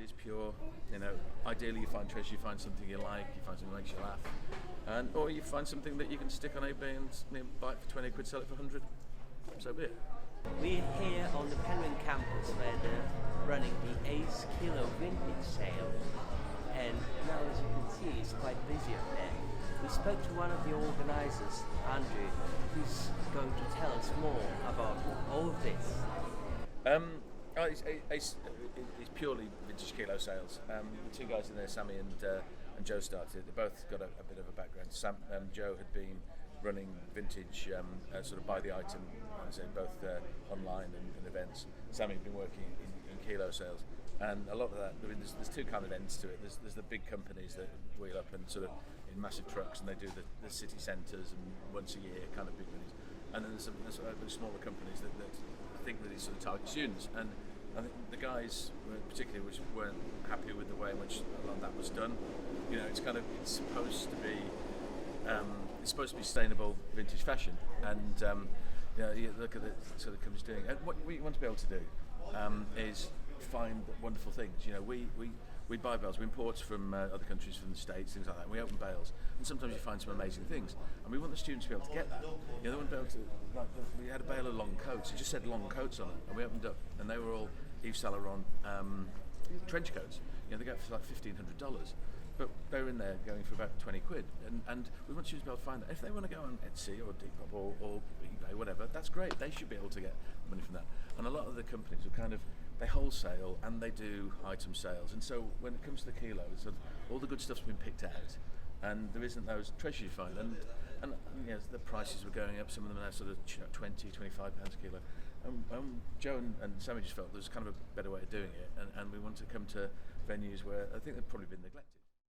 is pure. Ideally you find treasure, you find something you like, you find something that makes you laugh, or you find something that you can stick on eBay and buy it for 20 quid, sell it for 100. So be it. We're here on the Penryn Campus where they're running the Ace Kilo Vintage Sale, and now as you can see it's quite busy up there. We spoke to one of the organisers, Andrew, who's going to tell us more about all of this. It's purely vintage kilo sales. The two guys in there, Sammy and Joe, started. They both got a bit of a background. Joe had been running vintage sort of by the item, both online and events. Sammy had been working in kilo sales, and a lot of that. There's two kind of ends to it. There's the big companies that wheel up and sort of in massive trucks, and they do the city centres and once a year kind of big ones. And then there's smaller companies that I think that it's sort of target students. And I think the guys, particularly, weren't happy with the way in which a lot of that was done. It's supposed to be sustainable vintage fashion, and you look at the sort of companies doing. And what we want to be able to do is find wonderful things. We buy bales, we import from other countries, from the States, things like that. And we open bales, and sometimes you find some amazing things. And we want the students to be able to get that. They want to be able to. We had a bale of long coats. It just said long coats on it, and we opened up, and they were all Yves Saint Laurent trench coats. They go for like $1,500, but they were in there going for about 20 quid. And we want students to be able to find that. If they want to go on Etsy or Depop or eBay, whatever, that's great. They should be able to get money from that. And a lot of the companies are they wholesale and they do item sales, and so when it comes to the kilo, all the good stuff's been picked out, and there isn't those treasures you find, and the prices were going up. Some of them are now sort of 20, 25 pounds a kilo. Joe and Sammy just felt there was kind of a better way of doing it, and we want to come to venues where I think they've probably been neglected.